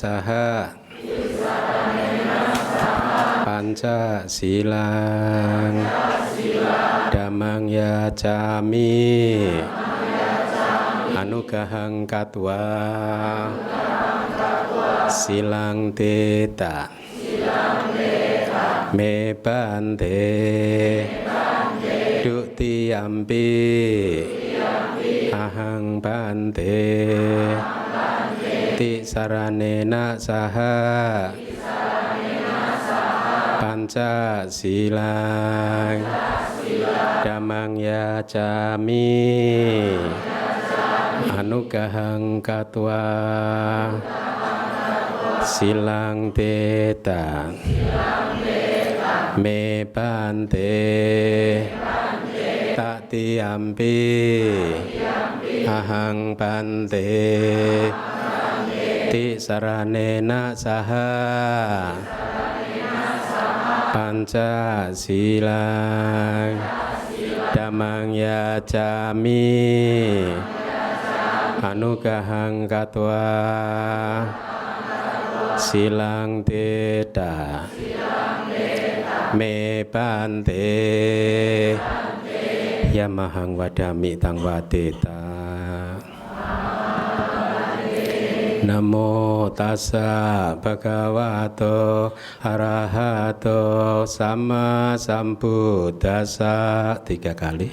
saha panca silang damang yacami anugahang katwa silang teta me bante dutiyampi ahang bante ti saranena saha panca silang damang yacami anugahang katwa silang teta me bante tatiyampi ahang bante ti saranena saha panca silang damang yacami anugahang katwa silang teta me bante yamahang wadami tang wateta. Namo tassa bhagavato arahato sama sambuddhassa 3 kali.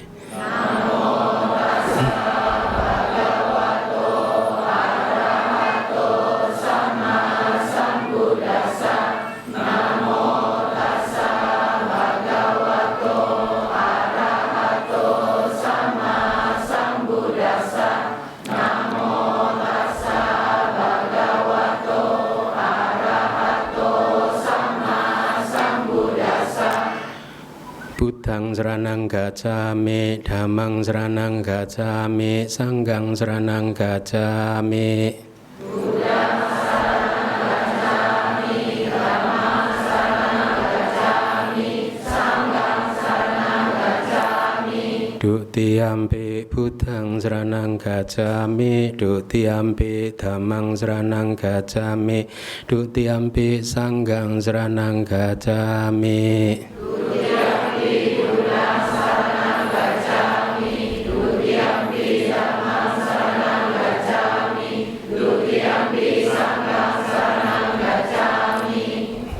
Buddhang saranang gacchami, dhammang saranang gacchami, sangghang saranang gacchami. Buddhang saranang gacchami, dhammang saranang gacchami, sangghang saranang gacchami. Dutiyampi buddhang saranang gacchami, dutiyampi dhammang saranang gacchami, dutiyampi sangghang saranang gacchami.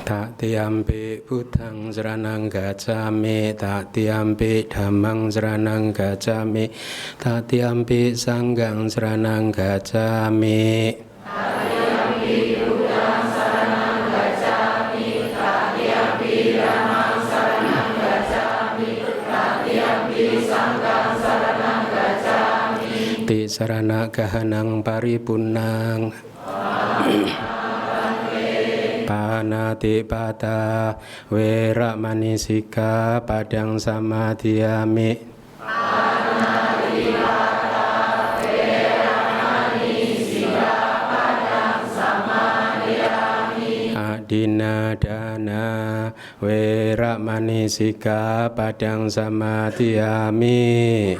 Tatiyampi buddhang saranang gacchami, tatiyampi dhammang saranang gacchami, tatiyampi sangghang saranang gacchami. Tatiyampi buddhang saranang gacchami, tatiyampi dhammang saranang gacchami, tatiyampi sangghang saranang gacchami. Ti sarana gahanang paripunnang panati pata wera manisika padang samadhiyami. Panati pata wera manisika padang samadhiyami. Adina dana wera manisika padang samadhiyami.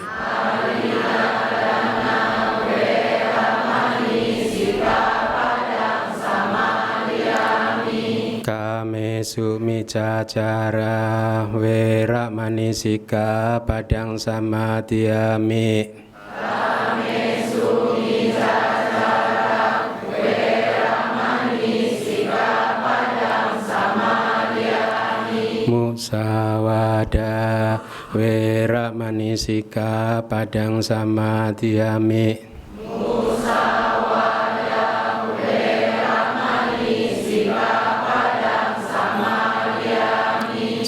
Kamesu micacara wera manisika padang samadhiyami. Kamesu micacara wera manisika padang samadhiyami. Musawada wera manisika padang samadhiyami.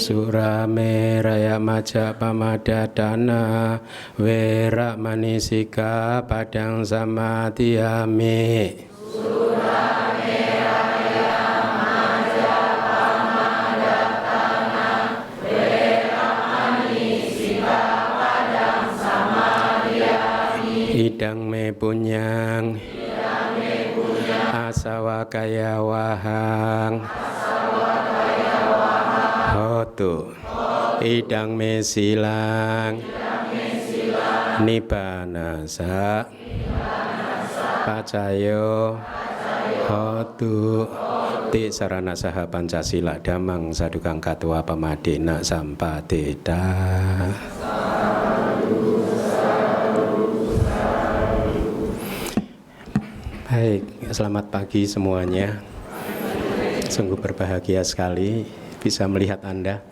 Surameraya maja pamadadana wera manisika padang samadhiyami. Surameraya maja pamadadana wera manisika padang samadhiyami. Idang me punyang asawakaya wahang hotu idang me silang nibbana sa pacayo Hotu Ti sarana saha Pancasila damang sadukang katwa pamadena sampateda. Baik, selamat pagi semuanya. Sungguh berbahagia sekali bisa melihat Anda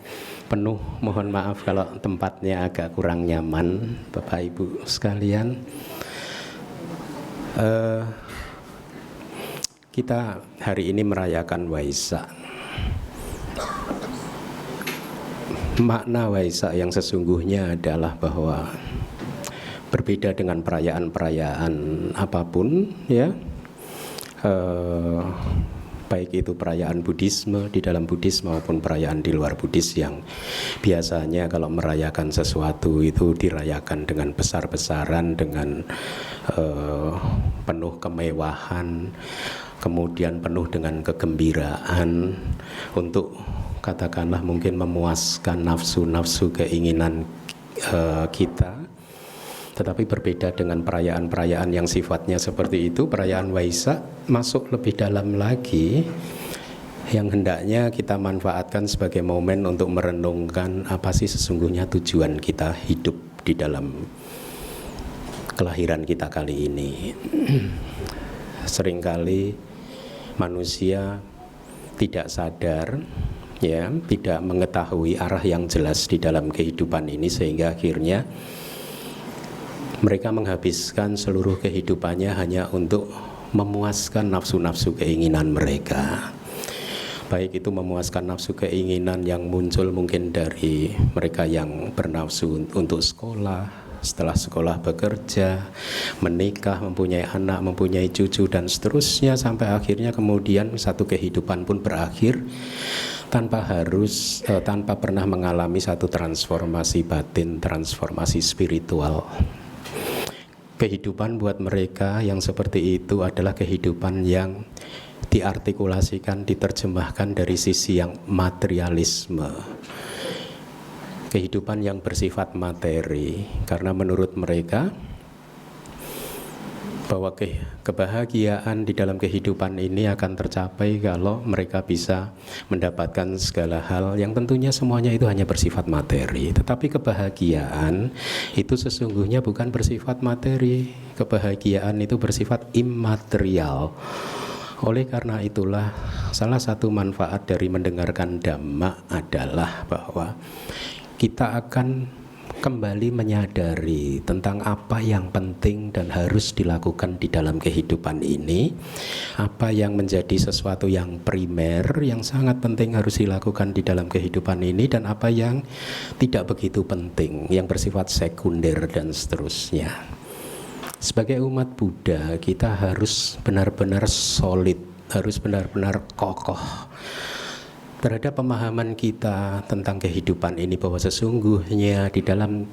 penuh. Mohon maaf kalau tempatnya agak kurang nyaman, Bapak Ibu sekalian. Kita hari ini merayakan Waisak. Makna Waisak yang sesungguhnya adalah bahwa berbeda dengan perayaan-perayaan apapun, ya, baik itu perayaan Buddhisme di dalam Buddhis maupun perayaan di luar Buddhis yang biasanya kalau merayakan sesuatu itu dirayakan dengan besar-besaran, dengan penuh kemewahan, kemudian penuh dengan kegembiraan untuk katakanlah mungkin memuaskan nafsu-nafsu keinginan kita. Tetapi berbeda dengan perayaan-perayaan yang sifatnya seperti itu, perayaan Waisak masuk lebih dalam lagi, yang hendaknya kita manfaatkan sebagai momen untuk merenungkan apa sih sesungguhnya tujuan kita hidup di dalam kelahiran kita kali ini. Seringkali manusia tidak sadar, ya, tidak mengetahui arah yang jelas di dalam kehidupan ini, sehingga akhirnya mereka menghabiskan seluruh kehidupannya hanya untuk memuaskan nafsu-nafsu keinginan mereka. Baik itu memuaskan nafsu keinginan yang muncul mungkin dari mereka yang bernafsu untuk sekolah, setelah sekolah bekerja, menikah, mempunyai anak, mempunyai cucu, dan seterusnya, sampai akhirnya kemudian satu kehidupan pun berakhir tanpa pernah mengalami satu transformasi batin, transformasi spiritual. Kehidupan buat mereka yang seperti itu adalah kehidupan yang diartikulasikan, diterjemahkan dari sisi yang materialisme. Kehidupan yang bersifat materi, karena menurut mereka bahwa kebahagiaan di dalam kehidupan ini akan tercapai kalau mereka bisa mendapatkan segala hal yang tentunya semuanya itu hanya bersifat materi. Tetapi kebahagiaan itu sesungguhnya bukan bersifat materi. Kebahagiaan itu bersifat immaterial. Oleh karena itulah salah satu manfaat dari mendengarkan Dhamma adalah bahwa kita akan kembali menyadari tentang apa yang penting dan harus dilakukan di dalam kehidupan ini, apa yang menjadi sesuatu yang primer, yang sangat penting harus dilakukan di dalam kehidupan ini, dan apa yang tidak begitu penting, yang bersifat sekunder dan seterusnya. Sebagai umat Buddha, kita harus benar-benar solid, harus benar-benar kokoh terhadap pemahaman kita tentang kehidupan ini, bahwa sesungguhnya di dalam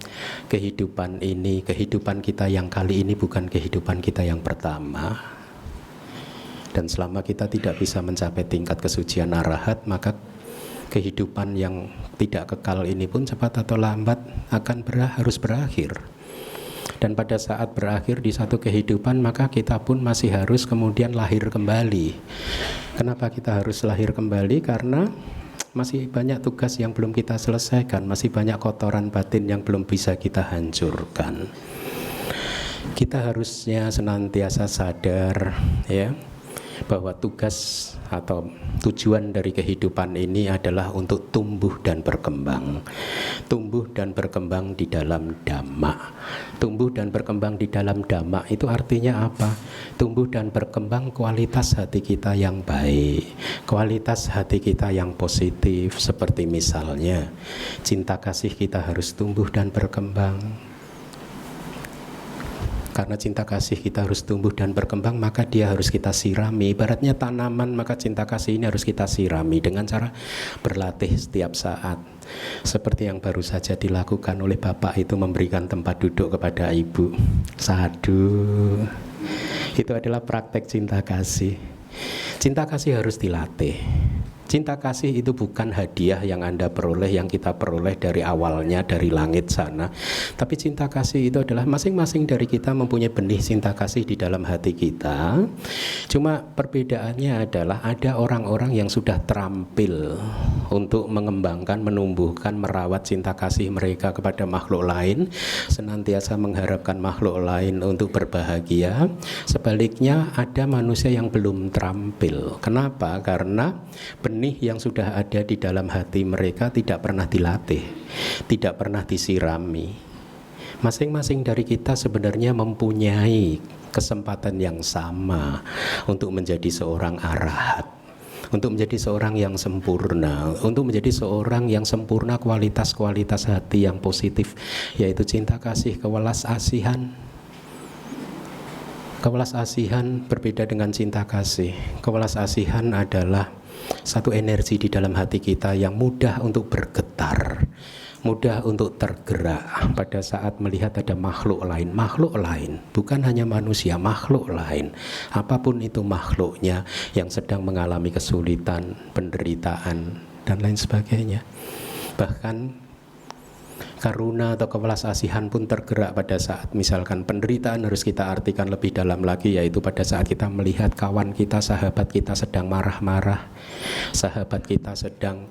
kehidupan ini, kehidupan kita yang kali ini bukan kehidupan kita yang pertama. Dan selama kita tidak bisa mencapai tingkat kesucian arahat, maka kehidupan yang tidak kekal ini pun cepat atau lambat akan harus berakhir. Dan pada saat berakhir di satu kehidupan, maka kita pun masih harus kemudian lahir kembali. Kenapa kita harus lahir kembali? Karena masih banyak tugas yang belum kita selesaikan, masih banyak kotoran batin yang belum bisa kita hancurkan. Kita harusnya senantiasa sadar, ya, bahwa tugas atau tujuan dari kehidupan ini adalah untuk tumbuh dan berkembang. Tumbuh dan berkembang di dalam Dhamma. Tumbuh dan berkembang di dalam Dhamma itu artinya apa? Tumbuh dan berkembang kualitas hati kita yang baik, kualitas hati kita yang positif. Seperti misalnya cinta kasih kita harus tumbuh dan berkembang. Karena cinta kasih kita harus tumbuh dan berkembang, maka dia harus kita sirami. Ibaratnya tanaman, maka cinta kasih ini harus kita sirami dengan cara berlatih setiap saat. Seperti yang baru saja dilakukan oleh Bapak itu, memberikan tempat duduk kepada Ibu. Sadu. Itu adalah praktek cinta kasih. Cinta kasih harus dilatih. Cinta kasih itu bukan hadiah yang Anda peroleh, yang kita peroleh dari awalnya dari langit sana. Tapi cinta kasih itu adalah masing-masing dari kita mempunyai benih cinta kasih di dalam hati kita. Cuma perbedaannya adalah ada orang-orang yang sudah terampil untuk mengembangkan, menumbuhkan, merawat cinta kasih mereka kepada makhluk lain, senantiasa mengharapkan makhluk lain untuk berbahagia. Sebaliknya ada manusia yang belum terampil. Kenapa? Karena benih yang sudah ada di dalam hati mereka tidak pernah dilatih, tidak pernah disirami. Masing-masing dari kita sebenarnya mempunyai kesempatan yang sama untuk menjadi seorang arahat, untuk menjadi seorang yang sempurna, untuk menjadi seorang yang sempurna kualitas-kualitas hati yang positif, yaitu cinta kasih, kewelas asihan. Kewelas asihan berbeda dengan cinta kasih. Kewelas asihan adalah satu energi di dalam hati kita yang mudah untuk bergetar, mudah untuk tergerak pada saat melihat ada makhluk lain, bukan hanya manusia, makhluk lain, apapun itu makhluknya yang sedang mengalami kesulitan, penderitaan, dan lain sebagainya. Bahkan karuna atau kewelas asihan pun tergerak pada saat misalkan penderitaan harus kita artikan lebih dalam lagi, yaitu pada saat kita melihat kawan kita, sahabat kita sedang marah-marah, sahabat kita sedang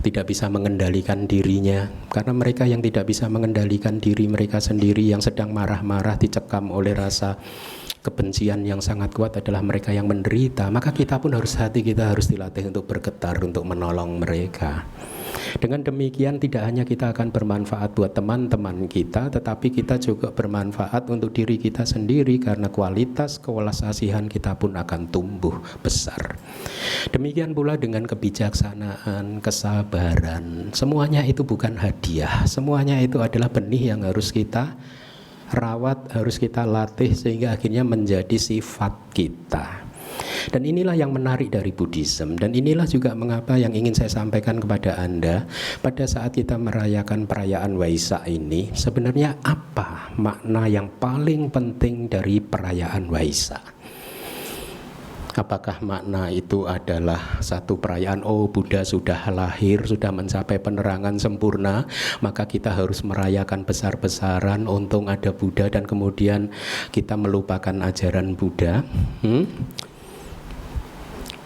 tidak bisa mengendalikan dirinya, karena mereka yang tidak bisa mengendalikan diri mereka sendiri, yang sedang marah-marah, dicekam oleh rasa kebencian yang sangat kuat adalah mereka yang menderita. Maka kita pun hati kita harus dilatih untuk bergetar, untuk menolong mereka. Dengan demikian tidak hanya kita akan bermanfaat buat teman-teman kita, tetapi kita juga bermanfaat untuk diri kita sendiri, karena kualitas kewelas asihan kita pun akan tumbuh besar. Demikian pula dengan kebijaksanaan, kesabaran. Semuanya itu bukan hadiah, semuanya itu adalah benih yang harus kita rawat, harus kita latih sehingga akhirnya menjadi sifat kita. Dan inilah yang menarik dari Buddhism, dan inilah juga mengapa yang ingin saya sampaikan kepada Anda pada saat kita merayakan perayaan Waisak ini. Sebenarnya apa makna yang paling penting dari perayaan Waisak? Apakah makna itu adalah satu perayaan, oh Buddha sudah lahir, sudah mencapai penerangan sempurna, maka kita harus merayakan besar-besaran, untung ada Buddha, dan kemudian kita melupakan ajaran Buddha?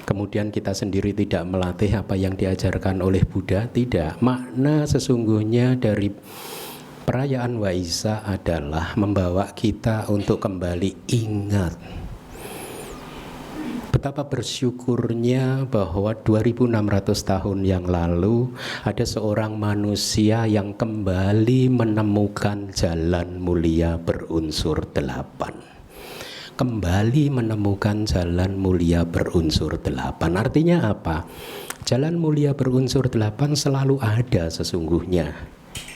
Kemudian kita sendiri tidak melatih apa yang diajarkan oleh Buddha? Tidak. Makna sesungguhnya dari perayaan Waisak adalah membawa kita untuk kembali ingat betapa bersyukurnya bahwa 2600 tahun yang lalu ada seorang manusia yang kembali menemukan jalan mulia berunsur 8. Kembali menemukan jalan mulia berunsur 8. Artinya apa? Jalan mulia berunsur 8 selalu ada sesungguhnya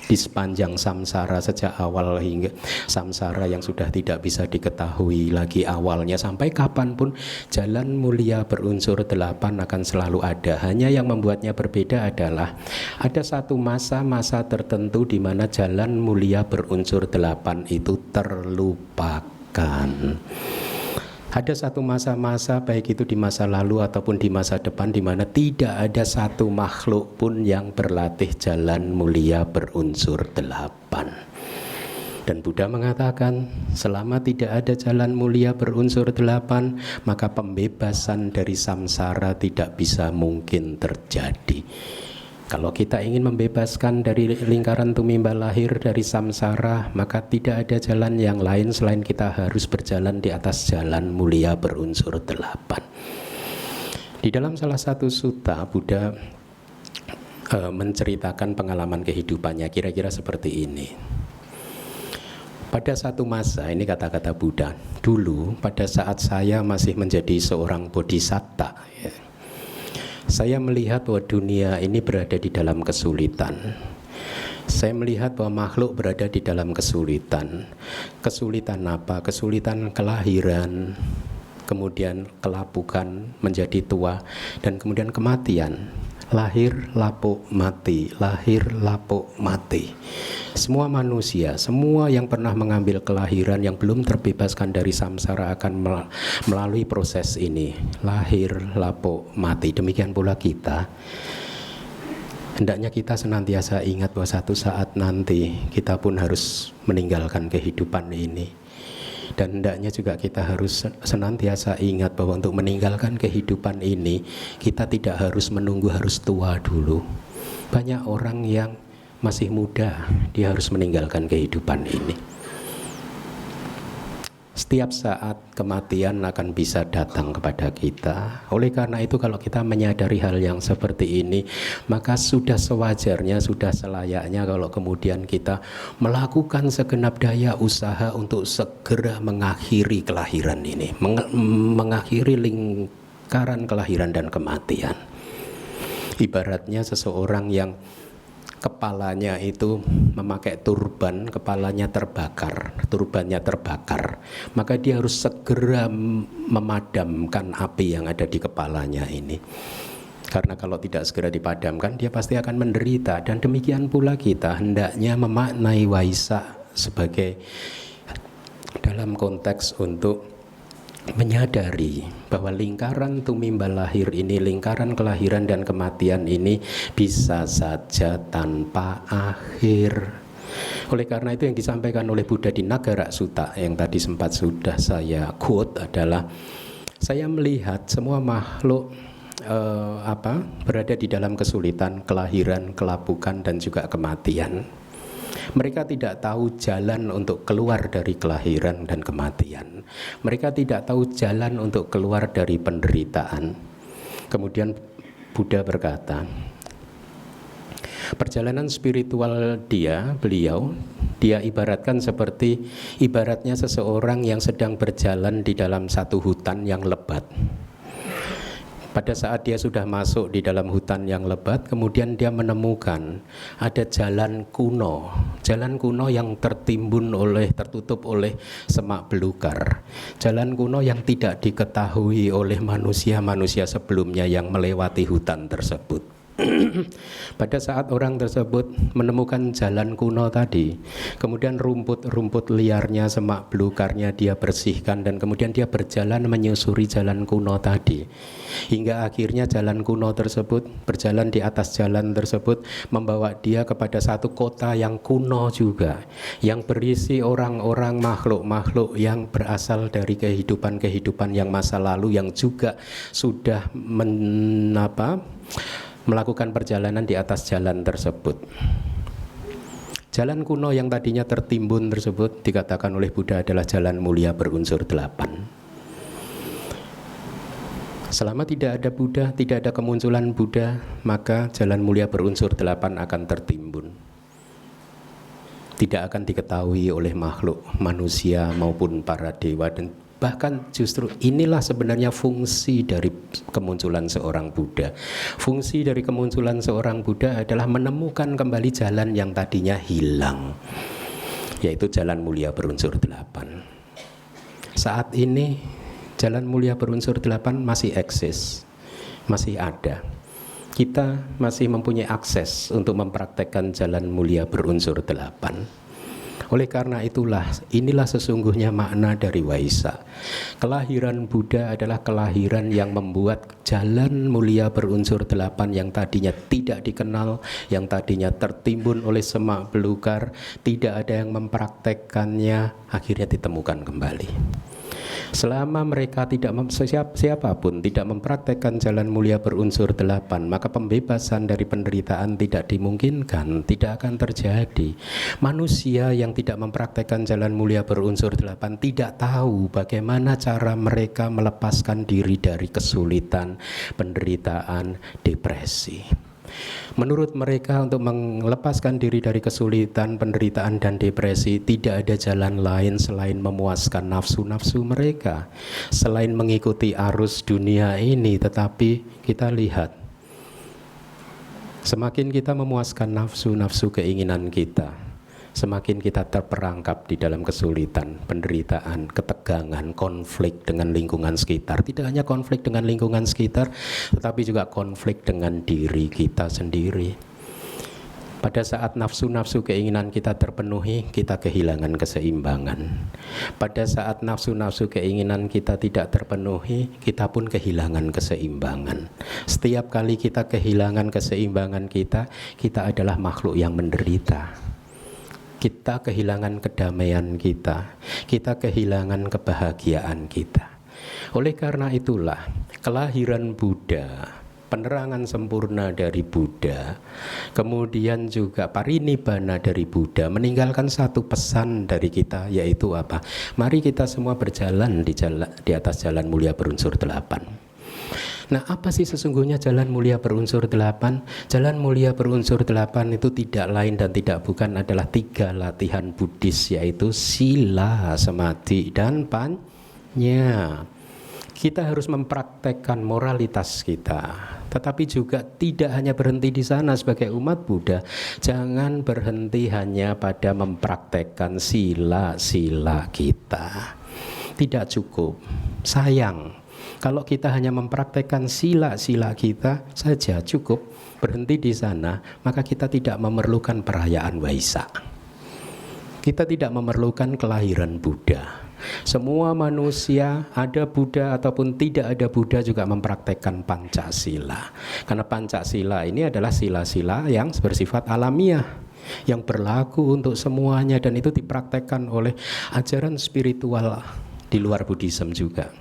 di sepanjang samsara, sejak awal hingga samsara yang sudah tidak bisa diketahui lagi awalnya sampai kapanpun, jalan mulia berunsur 8 akan selalu ada. Hanya yang membuatnya berbeda adalah ada satu masa-masa tertentu di mana jalan mulia berunsur 8 itu terlupakan. Ada satu masa-masa, baik itu di masa lalu ataupun di masa depan, di mana tidak ada satu makhluk pun yang berlatih jalan mulia berunsur 8. Dan Buddha mengatakan, selama tidak ada jalan mulia berunsur 8, maka pembebasan dari samsara tidak bisa mungkin terjadi. Kalau kita ingin membebaskan dari lingkaran tumimba lahir, dari samsara, maka tidak ada jalan yang lain selain kita harus berjalan di atas jalan mulia berunsur 8. Di dalam salah satu sutta, Buddha menceritakan pengalaman kehidupannya kira-kira seperti ini. Pada satu masa, ini kata-kata Buddha, dulu pada saat saya masih menjadi seorang bodhisatta, saya melihat bahwa dunia ini berada di dalam kesulitan. Saya melihat bahwa makhluk berada di dalam kesulitan. Kesulitan apa? Kesulitan kelahiran, kemudian kelapukan, menjadi tua, dan kemudian kematian. Lahir, lapuk, mati. Lahir, lapuk, mati. Semua manusia, semua yang pernah mengambil kelahiran, yang belum terbebaskan dari samsara akan melalui proses ini. Lahir, lapuk, mati. Demikian pula kita. Hendaknya kita senantiasa ingat bahwa satu saat nanti kita pun harus meninggalkan kehidupan ini. Dan hendaknya juga kita harus senantiasa ingat bahwa untuk meninggalkan kehidupan ini, kita tidak harus menunggu harus tua dulu. Banyak orang yang masih muda, dia harus meninggalkan kehidupan ini. Setiap saat kematian akan bisa datang kepada kita. Oleh karena itu, kalau kita menyadari hal yang seperti ini, maka sudah sewajarnya, sudah selayaknya kalau kemudian kita melakukan segenap daya usaha untuk segera mengakhiri kelahiran ini, mengakhiri lingkaran kelahiran dan kematian. Ibaratnya seseorang yang kepalanya itu memakai turban, kepalanya terbakar, turbannya terbakar, maka dia harus segera memadamkan api yang ada di kepalanya ini. Karena kalau tidak segera dipadamkan, dia pasti akan menderita. Dan demikian pula kita hendaknya memaknai Waisak sebagai dalam konteks untuk menyadari bahwa lingkaran tumimbal lahir ini, lingkaran kelahiran dan kematian ini bisa saja tanpa akhir. Oleh karena itu yang disampaikan oleh Buddha di Nagara Sutta yang tadi sempat sudah saya quote adalah, saya melihat semua makhluk berada di dalam kesulitan, kelahiran, kelapukan dan juga kematian. Mereka tidak tahu jalan untuk keluar dari kelahiran dan kematian. Mereka tidak tahu jalan untuk keluar dari penderitaan. Kemudian Buddha berkata, perjalanan spiritual beliau ibaratkan seperti ibaratnya seseorang yang sedang berjalan di dalam satu hutan yang lebat. Pada saat dia sudah masuk di dalam hutan yang lebat, kemudian dia menemukan ada jalan kuno yang tertutup oleh semak belukar. Jalan kuno yang tidak diketahui oleh manusia-manusia sebelumnya yang melewati hutan tersebut. Pada saat orang tersebut menemukan jalan kuno tadi, kemudian rumput-rumput liarnya, semak belukarnya dia bersihkan, dan kemudian dia berjalan menyusuri jalan kuno tadi, hingga akhirnya jalan kuno tersebut, berjalan di atas jalan tersebut membawa dia kepada satu kota yang kuno juga, yang berisi orang-orang, makhluk-makhluk yang berasal dari kehidupan-kehidupan yang masa lalu, yang juga sudah melakukan perjalanan di atas jalan tersebut. Jalan kuno yang tadinya tertimbun tersebut dikatakan oleh Buddha adalah jalan mulia berunsur 8. Selama tidak ada Buddha, tidak ada kemunculan Buddha, maka jalan mulia berunsur 8 akan tertimbun. Tidak akan diketahui oleh makhluk manusia maupun para dewa, dan bahkan justru inilah sebenarnya fungsi dari kemunculan seorang Buddha. Fungsi dari kemunculan seorang Buddha adalah menemukan kembali jalan yang tadinya hilang, yaitu jalan mulia berunsur 8. Saat ini jalan mulia berunsur 8 masih eksis, masih ada. Kita masih mempunyai akses untuk mempraktekkan jalan mulia berunsur 8. Oleh karena inilah sesungguhnya makna dari Waisak. Kelahiran Buddha adalah kelahiran yang membuat jalan mulia berunsur 8 yang tadinya tidak dikenal, yang tadinya tertimbun oleh semak belukar, tidak ada yang mempraktekkannya, akhirnya ditemukan kembali. Selama mereka siapapun tidak mempraktekkan jalan mulia berunsur 8, maka pembebasan dari penderitaan tidak dimungkinkan, tidak akan terjadi. Manusia yang tidak mempraktekkan jalan mulia berunsur 8 tidak tahu bagaimana cara mereka melepaskan diri dari kesulitan, penderitaan, depresi. Menurut mereka, untuk melepaskan diri dari kesulitan, penderitaan, dan depresi, tidak ada jalan lain selain memuaskan nafsu-nafsu mereka, selain mengikuti arus dunia ini. Tetapi kita lihat, semakin kita memuaskan nafsu-nafsu keinginan kita, semakin kita terperangkap di dalam kesulitan, penderitaan, ketegangan, konflik dengan lingkungan sekitar. Tidak hanya konflik dengan lingkungan sekitar, tetapi juga konflik dengan diri kita sendiri. Pada saat nafsu-nafsu keinginan kita terpenuhi, kita kehilangan keseimbangan. Pada saat nafsu-nafsu keinginan kita tidak terpenuhi, kita pun kehilangan keseimbangan. Setiap kali kita kehilangan keseimbangan kita adalah makhluk yang menderita. Kita kehilangan kedamaian kita kehilangan kebahagiaan kita. Oleh karena itulah, kelahiran Buddha, penerangan sempurna dari Buddha, kemudian juga parinibbana dari Buddha meninggalkan satu pesan dari kita, yaitu apa? Mari kita semua berjalan di atas jalan mulia berunsur 8. Nah, apa sih sesungguhnya jalan mulia berunsur 8? Jalan mulia berunsur 8 itu tidak lain dan tidak bukan adalah 3 latihan Buddhis, yaitu sila, samadhi, dan panya. Kita harus mempraktekkan moralitas kita, tetapi juga tidak hanya berhenti di sana sebagai umat Buddha. Jangan berhenti hanya pada mempraktekkan sila-sila kita. Tidak cukup. Sayang, kalau kita hanya mempraktekkan sila-sila kita saja cukup, berhenti di sana, maka kita tidak memerlukan perayaan Waisak. Kita tidak memerlukan kelahiran Buddha. Semua manusia, ada Buddha ataupun tidak ada Buddha, juga mempraktekkan Pancasila. Karena Pancasila ini adalah sila-sila yang bersifat alamiah, yang berlaku untuk semuanya, dan itu dipraktekkan oleh ajaran spiritual di luar Buddhism juga.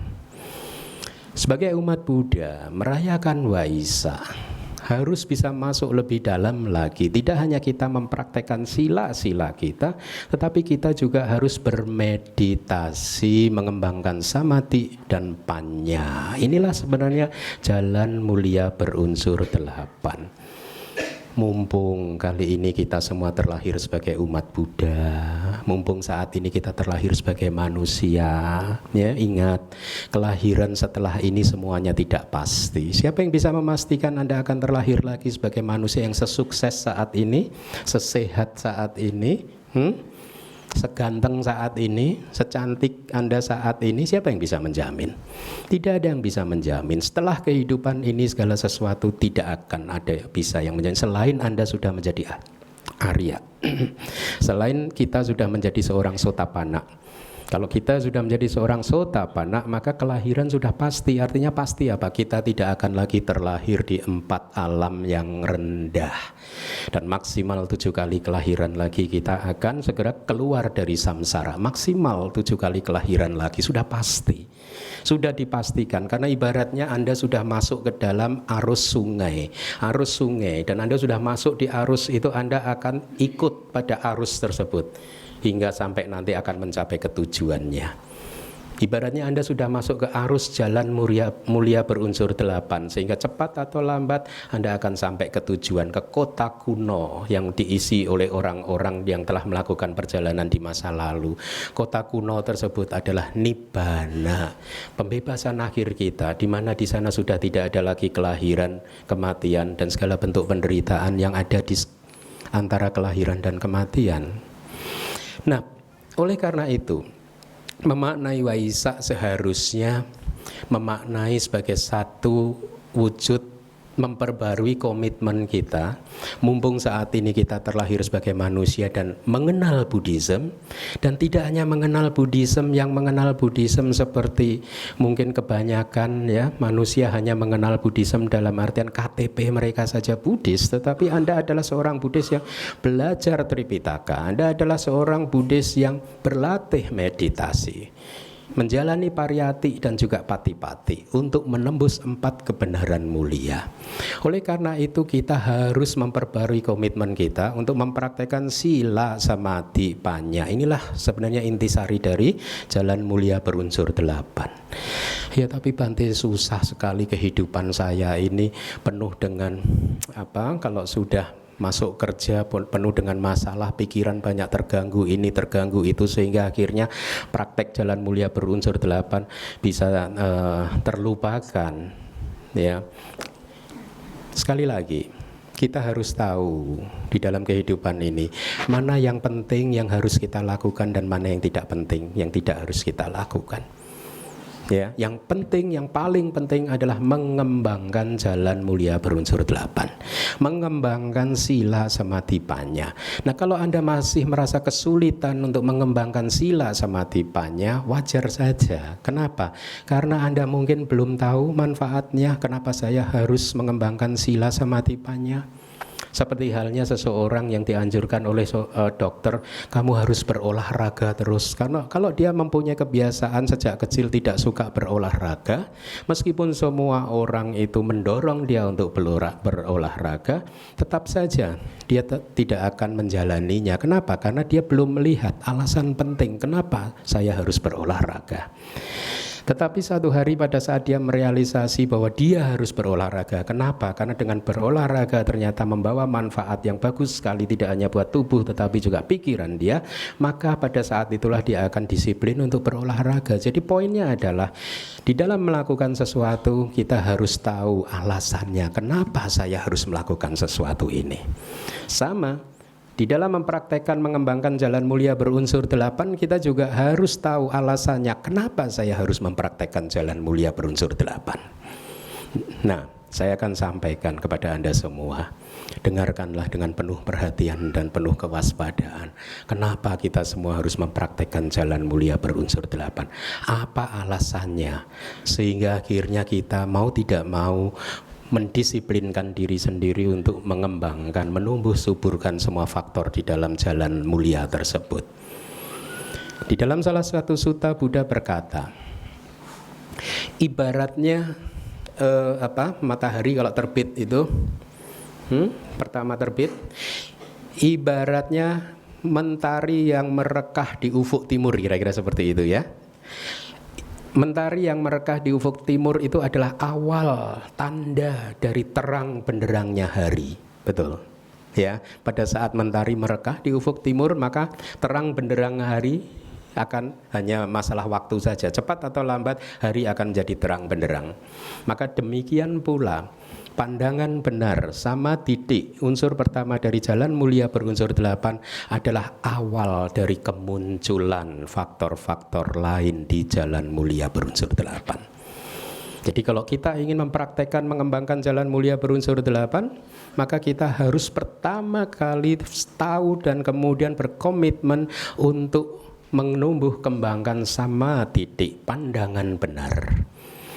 Sebagai umat Buddha, merayakan Waisak harus bisa masuk lebih dalam lagi. Tidak hanya kita mempraktekkan sila-sila kita, tetapi kita juga harus bermeditasi, mengembangkan samadhi dan panya. Inilah sebenarnya jalan mulia berunsur 8. Mumpung kali ini kita semua terlahir sebagai umat Buddha, mumpung saat ini kita terlahir sebagai manusia, ya, ingat, kelahiran setelah ini semuanya tidak pasti. Siapa yang bisa memastikan Anda akan terlahir lagi sebagai manusia yang sesukses saat ini, sesehat saat ini, seganteng saat ini, secantik Anda saat ini? Siapa yang bisa menjamin? Tidak ada yang bisa menjamin. Setelah kehidupan ini segala sesuatu tidak akan ada bisa yang menjamin, selain Anda sudah menjadi Arya. Selain kita sudah menjadi seorang Sotapanna. Kalau kita sudah menjadi seorang Sotapanna, maka kelahiran sudah pasti. Artinya pasti apa? Kita tidak akan lagi terlahir di 4 alam yang rendah. Dan maksimal 7 kali kelahiran lagi kita akan segera keluar dari samsara. Maksimal 7 kali kelahiran lagi, sudah pasti. Sudah dipastikan, karena ibaratnya Anda sudah masuk ke dalam arus sungai. Arus sungai, dan Anda sudah masuk di arus itu, Anda akan ikut pada arus tersebut hingga sampai nanti akan mencapai ketujuannya. Ibaratnya Anda sudah masuk ke arus jalan mulia berunsur 8, sehingga cepat atau lambat Anda akan sampai ke tujuan, ke kota kuno yang diisi oleh orang-orang yang telah melakukan perjalanan di masa lalu. Kota kuno tersebut adalah Nibbana, pembebasan akhir kita, di mana di sana sudah tidak ada lagi kelahiran, kematian, dan segala bentuk penderitaan yang ada di antara kelahiran dan kematian. Nah, oleh karena itu, memaknai Waisak seharusnya memaknai sebagai satu wujud memperbarui komitmen kita, mumpung saat ini kita terlahir sebagai manusia dan mengenal Buddhism, dan tidak hanya mengenal Buddhism, yang mengenal Buddhism seperti mungkin kebanyakan ya manusia hanya mengenal Buddhism dalam artian KTP mereka saja Buddhis, tetapi Anda adalah seorang Buddhis yang belajar Tripitaka, Anda adalah seorang Buddhis yang berlatih meditasi, menjalani pariyati dan juga patipati untuk menembus 4 kebenaran mulia. Oleh karena itu kita harus memperbarui komitmen kita untuk mempraktekkan sila, samadhi, panya. Inilah sebenarnya intisari dari jalan mulia berunsur 8. Ya, tapi Bante, susah sekali kehidupan saya ini, penuh dengan kalau sudah masuk kerja penuh dengan masalah, pikiran banyak terganggu ini terganggu itu, sehingga akhirnya praktek jalan mulia berunsur 8 bisa terlupakan. Ya, sekali lagi, kita harus tahu di dalam kehidupan ini mana yang penting yang harus kita lakukan dan mana yang tidak penting yang tidak harus kita lakukan. Ya, yang penting, yang paling penting adalah mengembangkan jalan mulia berunsur 8, mengembangkan sila samadhipanya. Nah, kalau Anda masih merasa kesulitan untuk mengembangkan sila samadhipanya, wajar saja. Kenapa? Karena Anda mungkin belum tahu manfaatnya. Kenapa saya harus mengembangkan sila samadhipanya? Seperti halnya seseorang yang dianjurkan oleh dokter, kamu harus berolahraga terus. Karena kalau dia mempunyai kebiasaan sejak kecil tidak suka berolahraga, meskipun semua orang itu mendorong dia untuk berolahraga, tetap saja dia tidak akan menjalaninya. Kenapa? Karena dia belum melihat alasan penting kenapa saya harus berolahraga. Tetapi satu hari pada saat dia merealisasi bahwa dia harus berolahraga. Kenapa? Karena dengan berolahraga ternyata membawa manfaat yang bagus sekali, tidak hanya buat tubuh tetapi juga pikiran dia. Maka pada saat itulah dia akan disiplin untuk berolahraga. Jadi poinnya adalah di dalam melakukan sesuatu kita harus tahu alasannya. Kenapa saya harus melakukan sesuatu ini? Sama di dalam mempraktekkan mengembangkan jalan mulia berunsur 8, kita juga harus tahu alasannya kenapa saya harus mempraktekkan jalan mulia berunsur 8. Nah, saya akan sampaikan kepada Anda semua, dengarkanlah dengan penuh perhatian dan penuh kewaspadaan. Kenapa kita semua harus mempraktekkan jalan mulia berunsur 8? Apa alasannya? Sehingga akhirnya kita mau tidak mau mendisiplinkan diri sendiri untuk mengembangkan, menumbuh suburkan semua faktor di dalam jalan mulia tersebut. Di dalam salah satu sutta Buddha berkata, ibaratnya matahari kalau terbit itu, pertama terbit, ibaratnya mentari yang merekah di ufuk timur, kira-kira seperti itu ya. Mentari yang merekah di ufuk timur itu adalah awal tanda dari terang benderangnya hari. Betul. Ya, pada saat mentari merekah di ufuk timur, maka terang benderang hari akan hanya masalah waktu saja. Cepat atau lambat hari akan menjadi terang benderang. Maka demikian pula pandangan benar sama titik unsur pertama dari jalan mulia berunsur 8 adalah awal dari kemunculan faktor-faktor lain di jalan mulia berunsur 8. Jadi kalau kita ingin mempraktekkan mengembangkan jalan mulia berunsur 8, maka kita harus pertama kali tahu dan kemudian berkomitmen untuk menumbuh kembangkan sama titik pandangan benar.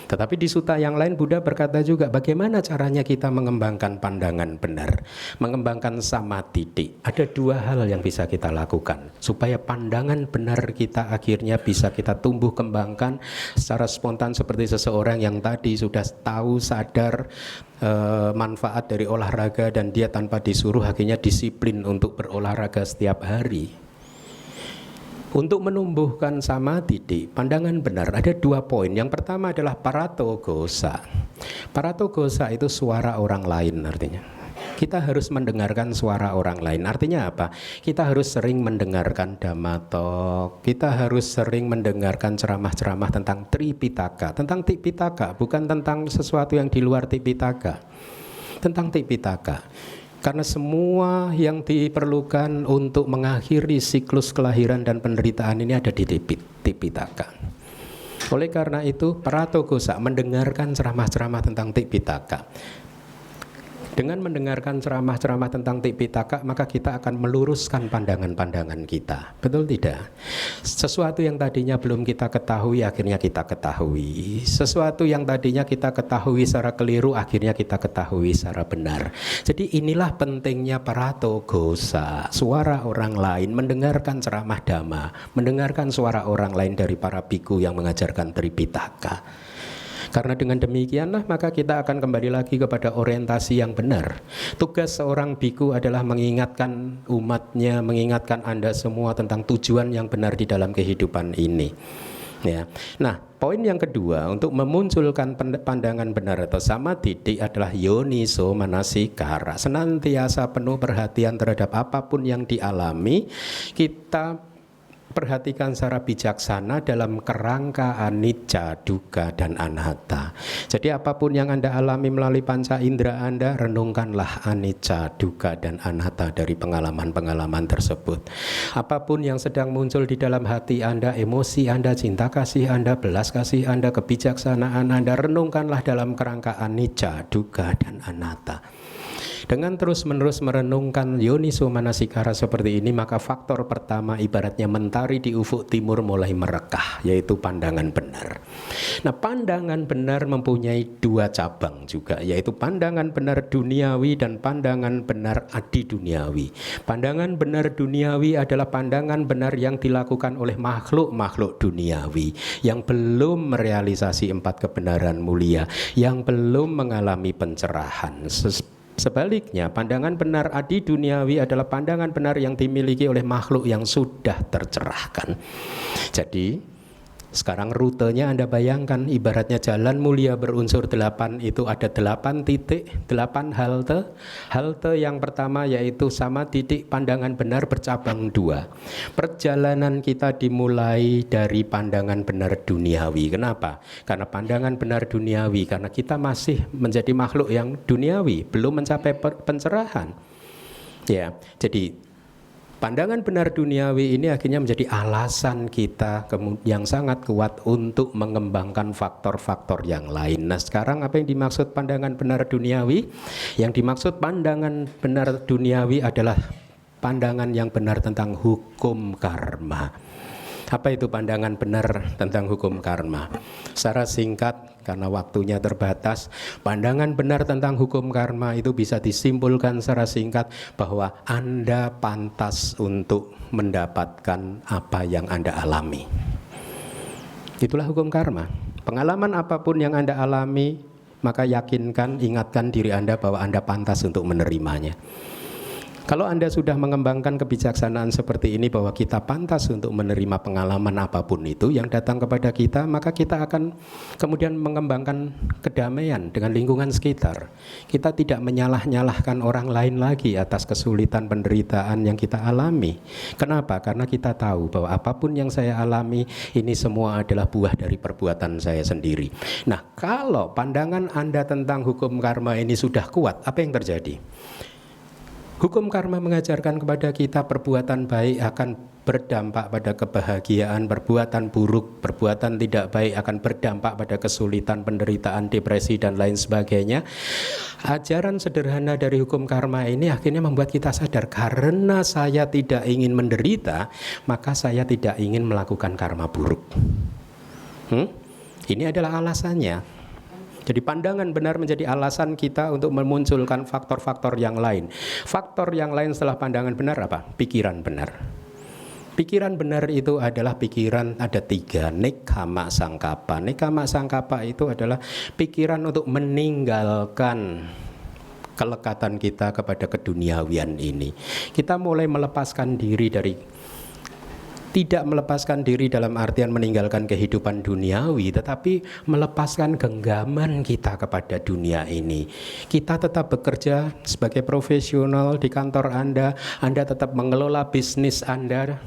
Tetapi di sutta yang lain Buddha berkata juga bagaimana caranya kita mengembangkan pandangan benar, mengembangkan sama titik. Ada dua hal yang bisa kita lakukan supaya pandangan benar kita akhirnya bisa kita tumbuh kembangkan secara spontan seperti seseorang yang tadi sudah tahu sadar manfaat dari olahraga dan dia tanpa disuruh akhirnya disiplin untuk berolahraga setiap hari. Untuk menumbuhkan sama titik pandangan benar ada dua poin. Yang pertama adalah paratogosa. Paratogosa itu suara orang lain artinya. Kita harus mendengarkan suara orang lain. Artinya apa? Kita harus sering mendengarkan Dhammatalk. Kita harus sering mendengarkan ceramah-ceramah tentang Tripitaka. Tentang Tipitaka, bukan tentang sesuatu yang di luar Tipitaka. Tentang Tipitaka. Karena semua yang diperlukan untuk mengakhiri siklus kelahiran dan penderitaan ini ada di Tipitaka. Oleh karena itu, paratogosa mendengarkan ceramah-ceramah tentang Tipitaka. Dengan mendengarkan ceramah-ceramah tentang Tipitaka, maka kita akan meluruskan pandangan-pandangan kita. Betul tidak? Sesuatu yang tadinya belum kita ketahui, akhirnya kita ketahui. Sesuatu yang tadinya kita ketahui secara keliru, akhirnya kita ketahui secara benar. Jadi inilah pentingnya paratogosa, suara orang lain, mendengarkan ceramah Dhamma, mendengarkan suara orang lain dari para biku yang mengajarkan Tripitaka. Karena dengan demikianlah maka kita akan kembali lagi kepada orientasi yang benar. Tugas seorang biku adalah mengingatkan umatnya, mengingatkan Anda semua tentang tujuan yang benar di dalam kehidupan ini. Ya. Nah, poin yang kedua untuk memunculkan pandangan benar atau sama titik adalah yoniso manasikara. Senantiasa penuh perhatian terhadap apapun yang dialami, kita perhatikan secara bijaksana dalam kerangka anicca, dukkha, dan anatta. Jadi apapun yang Anda alami melalui panca indera Anda, renungkanlah anicca, dukkha, dan anatta dari pengalaman-pengalaman tersebut. Apapun yang sedang muncul di dalam hati Anda, emosi Anda, cinta kasih Anda, belas kasih Anda, kebijaksanaan Anda, renungkanlah dalam kerangka anicca, dukkha, dan anatta. Dengan terus-menerus merenungkan yoniso manasikara seperti ini, maka faktor pertama ibaratnya mentari di ufuk timur mulai merekah, yaitu pandangan benar. Nah, pandangan benar mempunyai dua cabang juga, yaitu pandangan benar duniawi dan pandangan benar adi duniawi. Pandangan benar duniawi adalah pandangan benar yang dilakukan oleh makhluk-makhluk duniawi yang belum merealisasi 4 kebenaran mulia, yang belum mengalami pencerahan. Sebaliknya, pandangan benar adi duniawi adalah pandangan benar yang dimiliki oleh makhluk yang sudah tercerahkan. Jadi, sekarang rutenya Anda bayangkan, ibaratnya jalan mulia berunsur 8 itu ada 8 titik, 8 halte. Halte yang pertama yaitu sama titik pandangan benar bercabang 2. Perjalanan kita dimulai dari pandangan benar duniawi. Kenapa? Karena pandangan benar duniawi, karena kita masih menjadi makhluk yang duniawi, belum mencapai pencerahan. Ya, jadi pandangan benar duniawi ini akhirnya menjadi alasan kita yang sangat kuat untuk mengembangkan faktor-faktor yang lain. Nah, sekarang apa yang dimaksud pandangan benar duniawi? Yang dimaksud pandangan benar duniawi adalah pandangan yang benar tentang hukum karma. Apa itu pandangan benar tentang hukum karma? Secara singkat, karena waktunya terbatas, pandangan benar tentang hukum karma itu bisa disimpulkan secara singkat bahwa Anda pantas untuk mendapatkan apa yang Anda alami. Itulah hukum karma. Pengalaman apapun yang Anda alami, maka yakinkan, ingatkan diri Anda bahwa Anda pantas untuk menerimanya. Kalau Anda sudah mengembangkan kebijaksanaan seperti ini bahwa kita pantas untuk menerima pengalaman apapun itu yang datang kepada kita, maka kita akan kemudian mengembangkan kedamaian dengan lingkungan sekitar. Kita tidak menyalah-nyalahkan orang lain lagi atas kesulitan penderitaan yang kita alami. Kenapa? Karena kita tahu bahwa apapun yang saya alami ini semua adalah buah dari perbuatan saya sendiri. Nah, kalau pandangan Anda tentang hukum karma ini sudah kuat, apa yang terjadi? Hukum karma mengajarkan kepada kita perbuatan baik akan berdampak pada kebahagiaan, perbuatan buruk, perbuatan tidak baik akan berdampak pada kesulitan, penderitaan, depresi, dan lain sebagainya. Ajaran sederhana dari hukum karma ini akhirnya membuat kita sadar, karena saya tidak ingin menderita, maka saya tidak ingin melakukan karma buruk. Ini adalah alasannya. Jadi pandangan benar menjadi alasan kita untuk memunculkan faktor-faktor yang lain. Faktor yang lain setelah pandangan benar apa? Pikiran benar. Pikiran benar itu adalah pikiran, ada 3, nekkhamma sangkappa. Nekkhamma sangkappa itu adalah pikiran untuk meninggalkan kelekatan kita kepada keduniawian ini. Kita mulai melepaskan diri dari, tidak melepaskan diri dalam artian meninggalkan kehidupan duniawi, tetapi melepaskan genggaman kita kepada dunia ini. Kita tetap bekerja sebagai profesional di kantor Anda tetap mengelola bisnis Anda,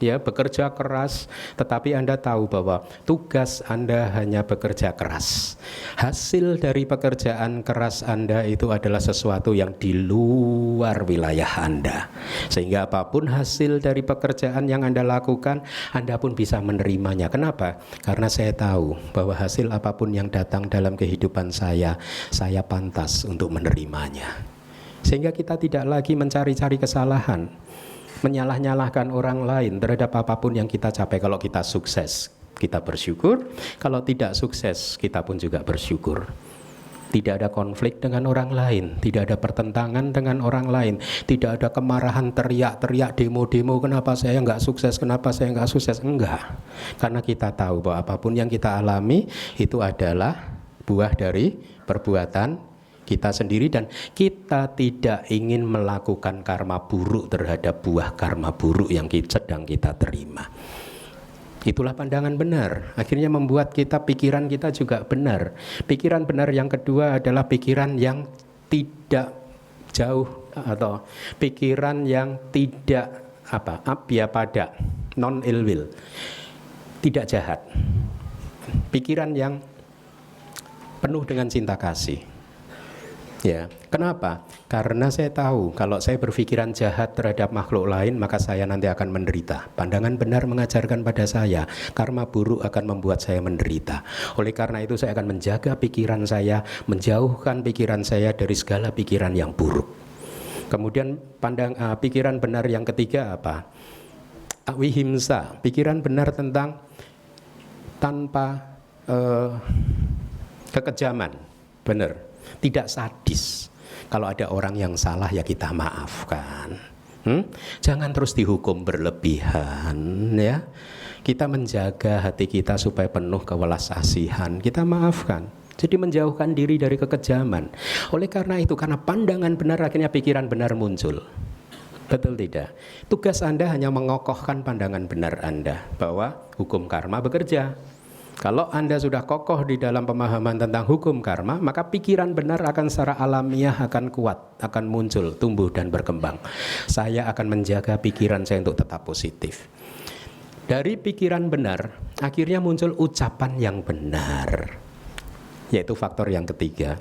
ya, bekerja keras, tetapi Anda tahu bahwa tugas Anda hanya bekerja keras. Hasil dari pekerjaan keras Anda itu adalah sesuatu yang di luar wilayah Anda. Sehingga apapun hasil dari pekerjaan yang Anda lakukan, Anda pun bisa menerimanya. Kenapa? Karena saya tahu bahwa hasil apapun yang datang dalam kehidupan saya pantas untuk menerimanya. Sehingga kita tidak lagi mencari-cari kesalahan, menyalah-nyalahkan orang lain terhadap apapun yang kita capai. Kalau kita sukses, kita bersyukur. Kalau tidak sukses, kita pun juga bersyukur. Tidak ada konflik dengan orang lain, tidak ada pertentangan dengan orang lain, tidak ada kemarahan, teriak-teriak, demo-demo, kenapa saya nggak sukses, kenapa saya nggak sukses. Enggak, karena kita tahu bahwa apapun yang kita alami itu adalah buah dari perbuatan kita sendiri, dan kita tidak ingin melakukan karma buruk terhadap buah karma buruk yang sedang kita terima. Itulah pandangan benar. Akhirnya membuat pikiran kita juga benar. Pikiran benar yang kedua adalah pikiran yang tidak jauh, atau pikiran yang tidak abhyapada. non ill will, tidak jahat, pikiran yang penuh dengan cinta kasih. Ya, kenapa? Karena saya tahu kalau saya berpikiran jahat terhadap makhluk lain, maka saya nanti akan menderita. Pandangan benar mengajarkan pada saya, karma buruk akan membuat saya menderita. Oleh karena itu saya akan menjaga pikiran saya, menjauhkan pikiran saya dari segala pikiran yang buruk. Kemudian pikiran benar yang ketiga apa? Wihimsa, pikiran benar tentang tanpa kekejaman, benar. Tidak sadis. Kalau ada orang yang salah ya kita maafkan. Jangan terus dihukum berlebihan, ya. Kita menjaga hati kita supaya penuh kewelas asihan. Kita maafkan. Jadi menjauhkan diri dari kekejaman. Oleh karena itu, karena pandangan benar akhirnya pikiran benar muncul. Betul tidak? Tugas Anda hanya mengokohkan pandangan benar Anda bahwa hukum karma bekerja. Kalau Anda sudah kokoh di dalam pemahaman tentang hukum karma, maka pikiran benar akan secara alamiah akan kuat, akan muncul, tumbuh dan berkembang. Saya akan menjaga pikiran saya untuk tetap positif. Dari pikiran benar, akhirnya muncul ucapan yang benar, yaitu faktor yang ketiga.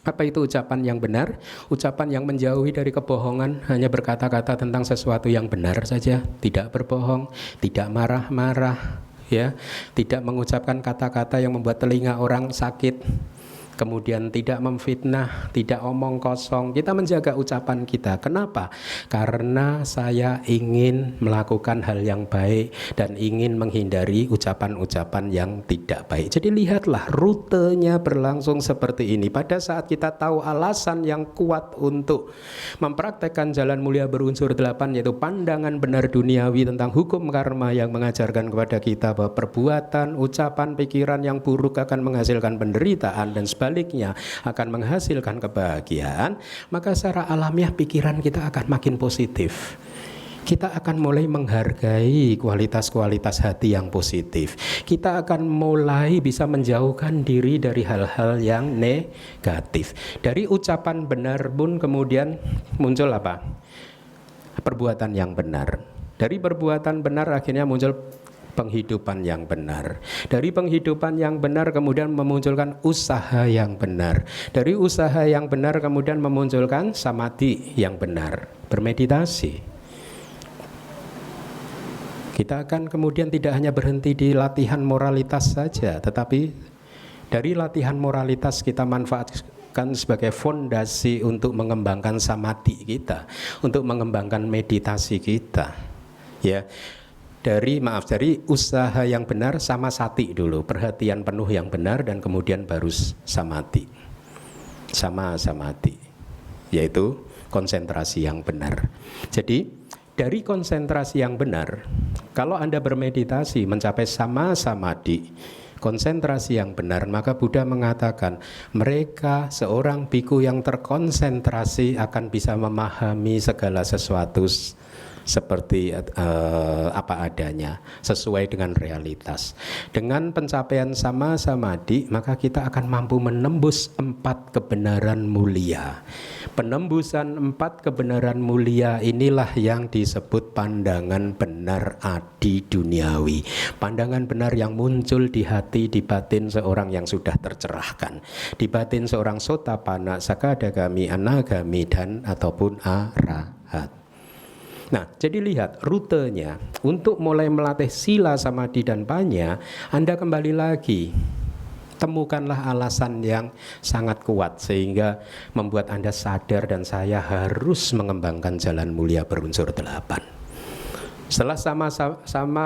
Apa itu ucapan yang benar? Ucapan yang menjauhi dari kebohongan, hanya berkata-kata tentang sesuatu yang benar saja, tidak berbohong, tidak marah-marah, ya, tidak mengucapkan kata-kata yang membuat telinga orang sakit, kemudian tidak memfitnah, tidak omong kosong. Kita menjaga ucapan kita. Kenapa? Karena saya ingin melakukan hal yang baik dan ingin menghindari ucapan-ucapan yang tidak baik. Jadi lihatlah rutenya berlangsung seperti ini. Pada saat kita tahu alasan yang kuat untuk mempraktekkan jalan mulia berunsur 8, yaitu pandangan benar duniawi tentang hukum karma yang mengajarkan kepada kita bahwa perbuatan, ucapan, pikiran yang buruk akan menghasilkan penderitaan dan sebaliknya akan menghasilkan kebahagiaan, maka secara alamiah pikiran kita akan makin positif. Kita akan mulai menghargai kualitas-kualitas hati yang positif. Kita akan mulai bisa menjauhkan diri dari hal-hal yang negatif. Dari ucapan benar pun kemudian muncul apa? Perbuatan yang benar. Dari perbuatan benar akhirnya muncul penghidupan yang benar. Dari penghidupan yang benar kemudian memunculkan usaha yang benar. Dari usaha yang benar kemudian memunculkan samadhi yang benar, bermeditasi. Kita akan kemudian tidak hanya berhenti di latihan moralitas saja, tetapi dari latihan moralitas kita manfaatkan sebagai fondasi untuk mengembangkan samadhi kita, untuk mengembangkan meditasi kita. Ya. Dari usaha yang benar sama sati dulu, perhatian penuh yang benar, dan kemudian baru samadhi, sama samadhi, yaitu konsentrasi yang benar. Jadi dari konsentrasi yang benar, kalau Anda bermeditasi mencapai sama samadhi, konsentrasi yang benar, maka Buddha mengatakan mereka seorang biku yang terkonsentrasi akan bisa memahami segala sesuatu seperti apa adanya, sesuai dengan realitas. Dengan pencapaian sama samadhi, maka kita akan mampu menembus 4 kebenaran mulia. Penembusan 4 kebenaran mulia inilah yang disebut pandangan benar adi duniawi. Pandangan benar yang muncul di hati, di batin seorang yang sudah tercerahkan, di batin seorang sotapanna, sakadagami, anagami, dan ataupun arahat. Nah, jadi lihat rutenya. Untuk mulai melatih sila, samadhi, dan panya, Anda kembali lagi temukanlah alasan yang sangat kuat sehingga membuat Anda sadar dan saya harus mengembangkan jalan mulia berunsur 8. Setelah sama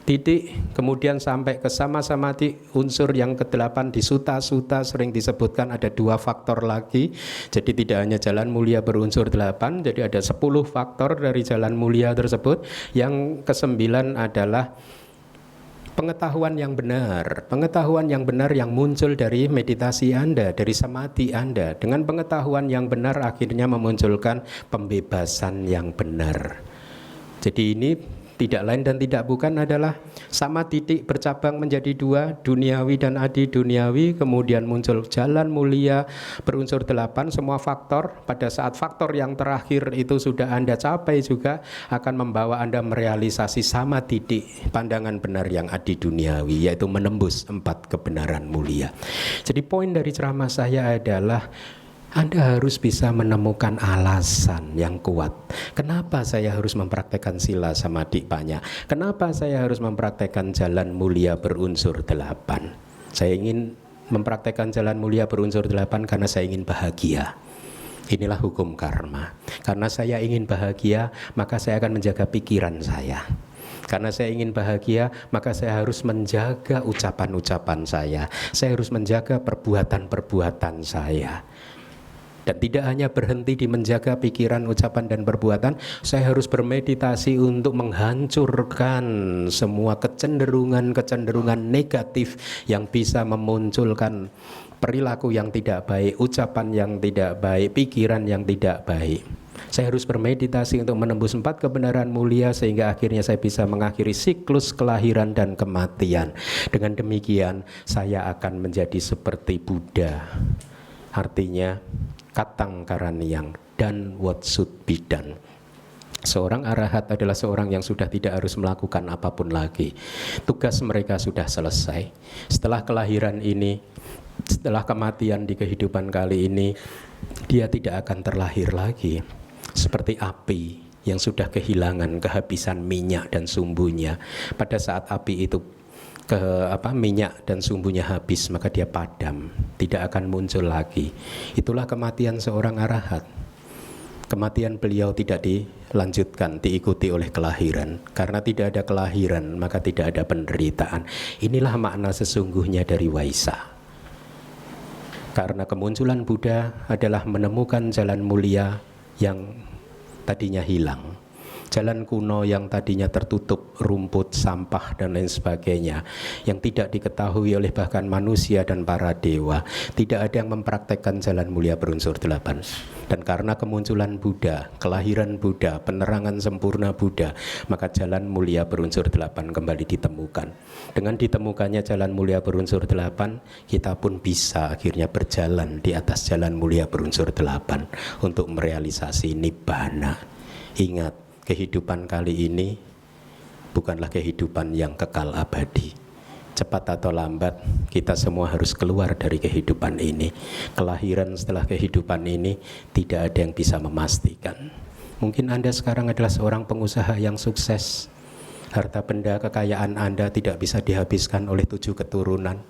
titik, kemudian sampai ke sama samadhi, unsur yang ke-8 di suta-suta sering disebutkan ada 2 faktor lagi. Jadi tidak hanya jalan mulia berunsur 8, jadi ada 10 faktor dari jalan mulia tersebut. Yang ke-9 adalah pengetahuan yang benar. Pengetahuan yang benar yang muncul dari meditasi Anda, dari samadhi Anda. Dengan pengetahuan yang benar akhirnya memunculkan pembebasan yang benar. Jadi ini tidak lain dan tidak bukan adalah sama titik bercabang menjadi dua, duniawi dan adi duniawi. Kemudian muncul jalan mulia berunsur 8. Semua faktor, pada saat faktor yang terakhir itu sudah Anda capai juga, akan membawa Anda merealisasi sama titik pandangan benar yang adi duniawi, yaitu menembus 4 kebenaran mulia. Jadi poin dari ceramah saya adalah Anda harus bisa menemukan alasan yang kuat. Kenapa saya harus mempraktekkan sila samadhi-panya? Kenapa saya harus mempraktekkan jalan mulia berunsur 8? Saya ingin mempraktekkan jalan mulia berunsur 8 karena saya ingin bahagia. Inilah hukum karma. Karena saya ingin bahagia, maka saya akan menjaga pikiran saya. Karena saya ingin bahagia, maka saya harus menjaga ucapan-ucapan saya. Saya harus menjaga perbuatan-perbuatan saya. Dan tidak hanya berhenti di menjaga pikiran, ucapan, dan perbuatan, saya harus bermeditasi untuk menghancurkan semua kecenderungan-kecenderungan negatif yang bisa memunculkan perilaku yang tidak baik, ucapan yang tidak baik, pikiran yang tidak baik. Saya harus bermeditasi untuk menembus 4 kebenaran mulia sehingga akhirnya saya bisa mengakhiri siklus kelahiran dan kematian. Dengan demikian, saya akan menjadi seperti Buddha. Artinya katang karaniang dan what should be done. Seorang arahat adalah seorang yang sudah tidak harus melakukan apapun lagi. Tugas mereka sudah selesai. Setelah kelahiran ini, setelah kematian di kehidupan kali ini, dia tidak akan terlahir lagi. Seperti api yang sudah kehilangan kehabisan minyak dan sumbunya. Pada saat api itu minyak dan sumbunya habis, maka dia padam, tidak akan muncul lagi. Itulah kematian seorang arahat. Kematian beliau tidak dilanjutkan, diikuti oleh kelahiran. Karena tidak ada kelahiran, maka tidak ada penderitaan. Inilah makna sesungguhnya dari Waisa. Karena kemunculan Buddha adalah menemukan jalan mulia yang tadinya hilang. Jalan kuno yang tadinya tertutup rumput, sampah, dan lain sebagainya, yang tidak diketahui oleh bahkan manusia dan para dewa. Tidak ada yang mempraktekkan jalan mulia berunsur 8. Dan karena kemunculan Buddha, kelahiran Buddha, penerangan sempurna Buddha, maka jalan mulia berunsur 8 kembali ditemukan. Dengan ditemukannya jalan mulia berunsur 8, kita pun bisa akhirnya berjalan di atas jalan mulia berunsur 8 untuk merealisasi nibbana. Ingat, kehidupan kali ini bukanlah kehidupan yang kekal abadi. Cepat atau lambat kita semua harus keluar dari kehidupan ini. Kelahiran setelah kehidupan ini tidak ada yang bisa memastikan. Mungkin Anda sekarang adalah seorang pengusaha yang sukses. Harta benda kekayaan Anda tidak bisa dihabiskan oleh 7 keturunan.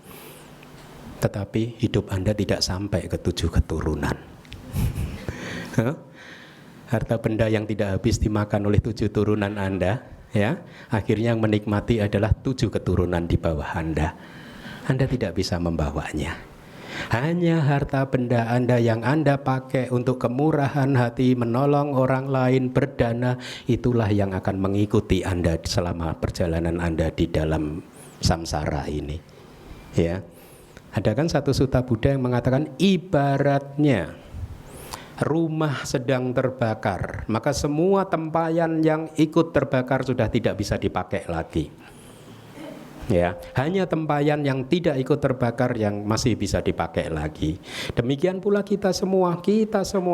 Tetapi hidup Anda tidak sampai ke 7 keturunan. Harta benda yang tidak habis dimakan oleh 7 turunan Anda, ya, akhirnya yang menikmati adalah 7 keturunan di bawah Anda. Anda tidak bisa membawanya. Hanya harta benda Anda yang Anda pakai untuk kemurahan hati, menolong orang lain, berdana, itulah yang akan mengikuti Anda selama perjalanan Anda di dalam samsara ini. Ya, ada kan satu sutta Buddha yang mengatakan ibaratnya rumah sedang terbakar, maka semua tempayan yang ikut terbakar sudah tidak bisa dipakai lagi. Ya, hanya tempayan yang tidak ikut terbakar yang masih bisa dipakai lagi. Demikian pula kita semua,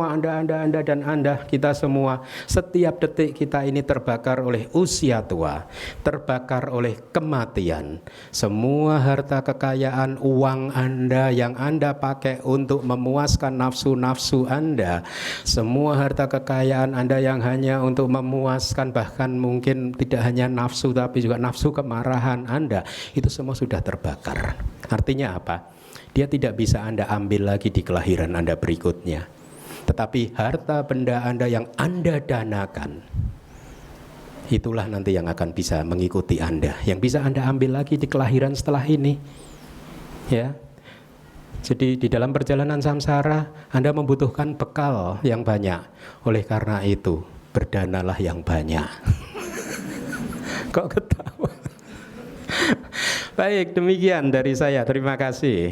Anda dan Anda, kita semua, setiap detik kita ini terbakar oleh usia tua, terbakar oleh kematian. Semua harta kekayaan, uang Anda yang Anda pakai untuk memuaskan nafsu-nafsu Anda, semua harta kekayaan Anda yang hanya untuk memuaskan bahkan mungkin tidak hanya nafsu tapi juga nafsu kemarahan Anda, itu semua sudah terbakar. Artinya apa? Dia tidak bisa Anda ambil lagi di kelahiran Anda berikutnya. Tetapi harta benda Anda yang Anda danakan, itulah nanti yang akan bisa mengikuti Anda, yang bisa Anda ambil lagi di kelahiran setelah ini. Ya. Jadi di dalam perjalanan samsara Anda membutuhkan bekal yang banyak. Oleh karena itu, berdanalah yang banyak. Kok ketawa? Baik, demikian dari saya. Terima kasih.